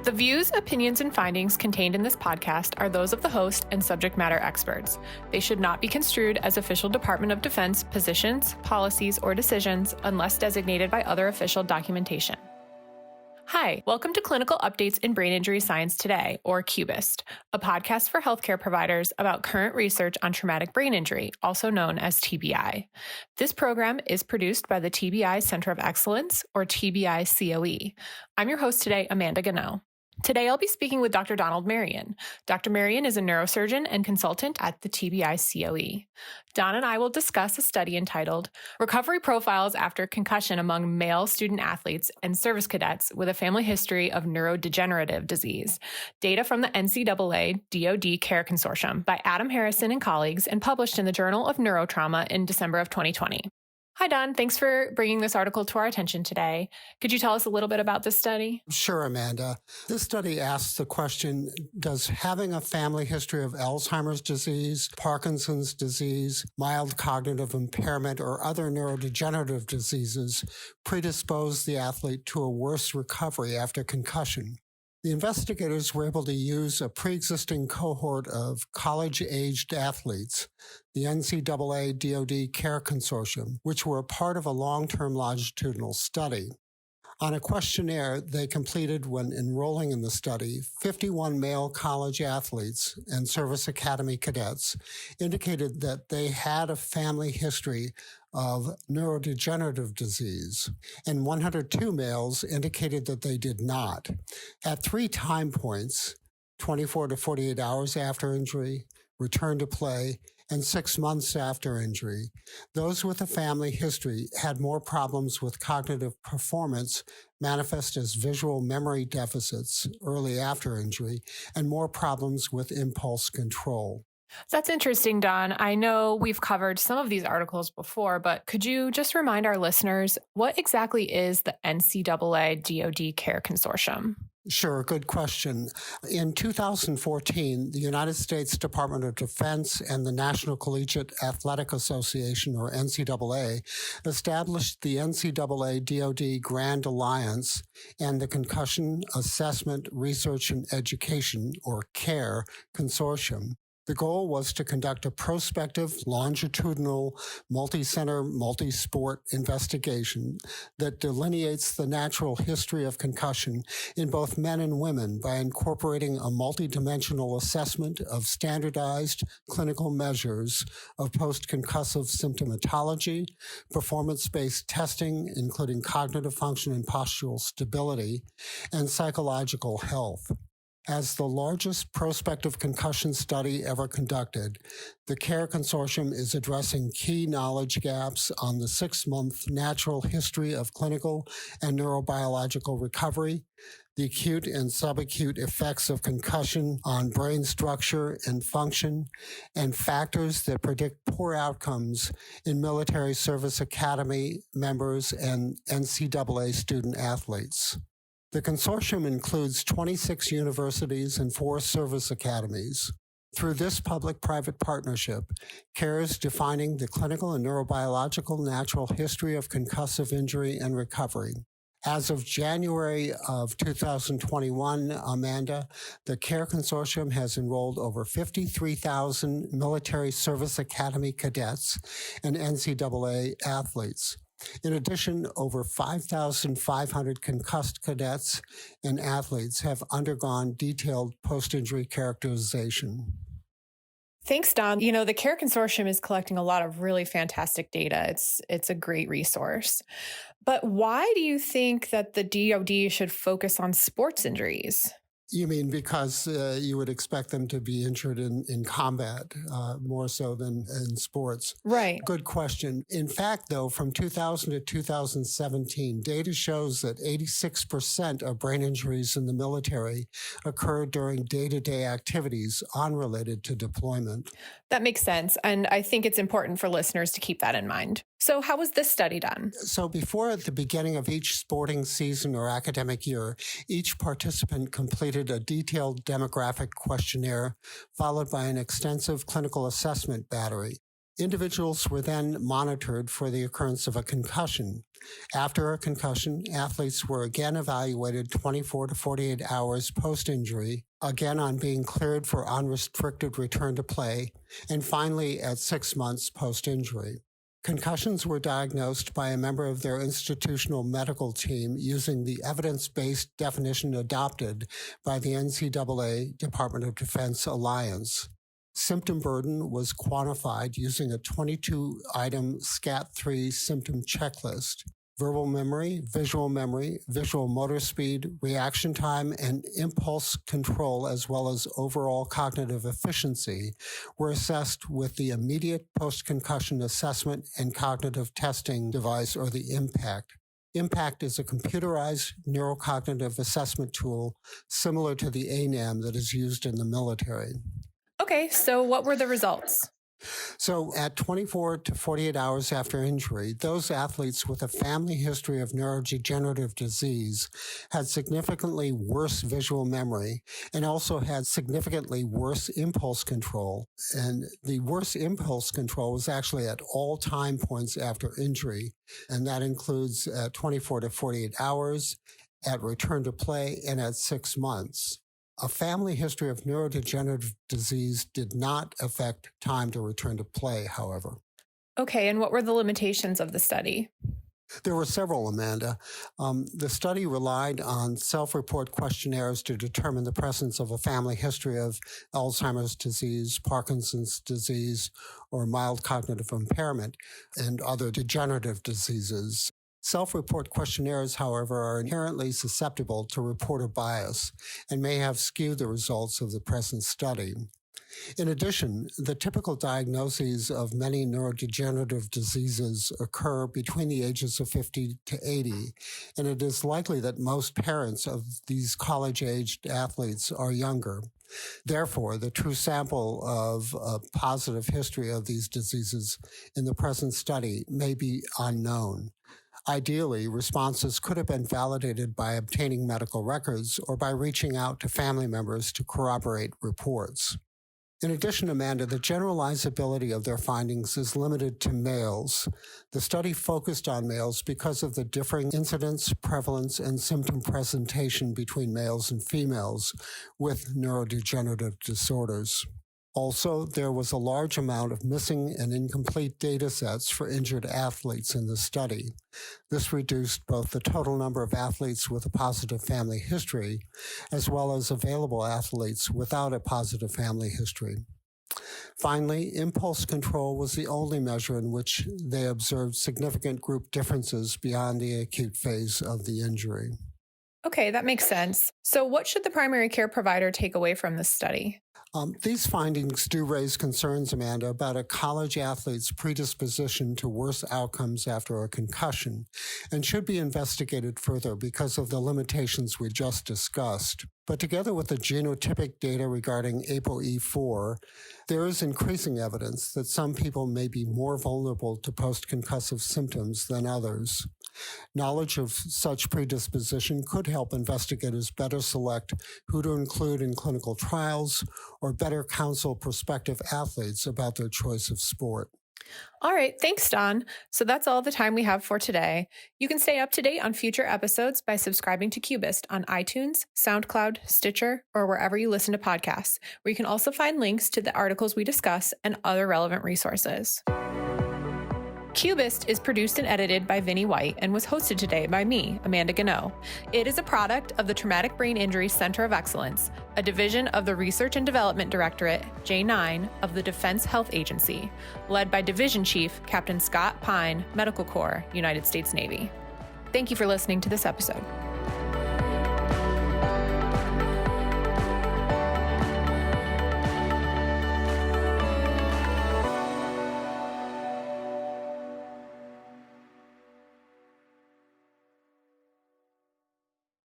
The views, opinions, and findings contained in this podcast are those of the host and subject matter experts. They should not be construed as official Department of Defense positions, policies, or decisions unless designated by other official documentation. Hi, welcome to Clinical Updates in Brain Injury Science Today, or CUBIST, a podcast for healthcare providers about current research on traumatic brain injury, also known as TBI. This program is produced by the TBI Center of Excellence, or TBI COE. I'm your host today, Amanda Gano. Today, I'll be speaking with Dr. Donald Marion. Dr. Marion is a neurosurgeon and consultant at the TBI COE. Don and I will discuss a study entitled Recovery Profiles After Concussion Among Male Student Athletes and Service Cadets with a Family History of Neurodegenerative Disease, data from the NCAA-DoD CARE Consortium by Adam Harrison and colleagues and published in the Journal of Neurotrauma in December of 2020. Hi, Don. Thanks for bringing this article to our attention today. Could you tell us a little bit about this study? Sure, Amanda. This study asks the question, does having a family history of Alzheimer's disease, Parkinson's disease, mild cognitive impairment, or other neurodegenerative diseases predispose the athlete to a worse recovery after concussion? The investigators were able to use a pre-existing cohort of college-aged athletes, the NCAA-DoD CARE Consortium, which were a part of a long-term longitudinal study. On a questionnaire they completed when enrolling in the study, 51 male college athletes and service academy cadets indicated that they had a family history of neurodegenerative disease, and 102 males indicated that they did not. At 3 time points, 24 to 48 hours after injury, return to play, and 6 months after injury, those with a family history had more problems with cognitive performance manifest as visual memory deficits early after injury, and more problems with impulse control. That's interesting, Don. I know we've covered some of these articles before, but could you just remind our listeners, what exactly is the NCAA-DoD CARE Consortium? Sure, good question. In 2014, the United States Department of Defense and the National Collegiate Athletic Association, or NCAA, established the NCAA-DoD Grand Alliance and the Concussion Assessment, Research, and Education, or CARE Consortium. The goal was to conduct a prospective, longitudinal, multi-center, multi-sport investigation that delineates the natural history of concussion in both men and women by incorporating a multidimensional assessment of standardized clinical measures of post-concussive symptomatology, performance-based testing, including cognitive function and postural stability, and psychological health. As the largest prospective concussion study ever conducted, the CARE Consortium is addressing key knowledge gaps on the 6-month natural history of clinical and neurobiological recovery, the acute and subacute effects of concussion on brain structure and function, and factors that predict poor outcomes in military service academy members and NCAA student athletes. The consortium includes 26 universities and 4 service academies. Through this public-private partnership, CARE is defining the clinical and neurobiological natural history of concussive injury and recovery. As of January of 2021, Amanda, the CARE Consortium has enrolled over 53,000 military service academy cadets and NCAA athletes. In addition, over 5,500 concussed cadets and athletes have undergone detailed post-injury characterization. Thanks, Don. You know, the CARE Consortium is collecting a lot of really fantastic data. It's a great resource. But why do you think that the DoD should focus on sports injuries? You mean because you would expect them to be injured in combat more so than in sports? Right. Good question. In fact, though, from 2000 to 2017, data shows that 86% of brain injuries in the military occurred during day-to-day activities unrelated to deployment. That makes sense. And I think it's important for listeners to keep that in mind. So how was this study done? So before the beginning of each sporting season or academic year, each participant completed a detailed demographic questionnaire followed by an extensive clinical assessment battery. Individuals were then monitored for the occurrence of a concussion. After a concussion, athletes were again evaluated 24 to 48 hours post-injury, again on being cleared for unrestricted return to play, and finally at 6 months post-injury. Concussions were diagnosed by a member of their institutional medical team using the evidence-based definition adopted by the NCAA Department of Defense Alliance. Symptom burden was quantified using a 22-item SCAT-3 symptom checklist. Verbal memory, visual motor speed, reaction time, and impulse control, as well as overall cognitive efficiency, were assessed with the immediate post-concussion assessment and cognitive testing device, or the IMPACT. IMPACT is a computerized neurocognitive assessment tool similar to the ANAM that is used in the military. Okay, so what were the results? So at 24 to 48 hours after injury, those athletes with a family history of neurodegenerative disease had significantly worse visual memory and also had significantly worse impulse control. And the worse impulse control was actually at all time points after injury, and that includes at 24 to 48 hours, at return to play, and at 6 months. A family history of neurodegenerative disease did not affect time to return to play, however. Okay, and what were the limitations of the study? There were several, Amanda. The study relied on self-report questionnaires to determine the presence of a family history of Alzheimer's disease, Parkinson's disease, or mild cognitive impairment, and other degenerative diseases. Self-report questionnaires, however, are inherently susceptible to reporter bias and may have skewed the results of the present study. In addition, the typical diagnoses of many neurodegenerative diseases occur between the ages of 50 to 80, and it is likely that most parents of these college-aged athletes are younger. Therefore, the true sample of a positive history of these diseases in the present study may be unknown. Ideally, responses could have been validated by obtaining medical records or by reaching out to family members to corroborate reports. In addition, Amanda, the generalizability of their findings is limited to males. The study focused on males because of the differing incidence, prevalence, and symptom presentation between males and females with neurodegenerative disorders. Also, there was a large amount of missing and incomplete data sets for injured athletes in the study. This reduced both the total number of athletes with a positive family history, as well as available athletes without a positive family history. Finally, impulse control was the only measure in which they observed significant group differences beyond the acute phase of the injury. Okay, that makes sense. So what should the primary care provider take away from this study? These findings do raise concerns, Amanda, about a college athlete's predisposition to worse outcomes after a concussion and should be investigated further because of the limitations we just discussed. But together with the genotypic data regarding ApoE4, there is increasing evidence that some people may be more vulnerable to post-concussive symptoms than others. Knowledge of such predisposition could help investigators better select who to include in clinical trials or better counsel prospective athletes about their choice of sport. All right, thanks, Don. So that's all the time we have for today. You can stay up to date on future episodes by subscribing to CUBIST on iTunes, SoundCloud, Stitcher, or wherever you listen to podcasts, where you can also find links to the articles we discuss and other relevant resources. CUBIST is produced and edited by Vinnie White and was hosted today by me, Amanda Gano. It is a product of the Traumatic Brain Injury Center of Excellence, a division of the Research and Development Directorate, J9, of the Defense Health Agency, led by Division Chief Captain Scott Pine, Medical Corps, United States Navy. Thank you for listening to this episode.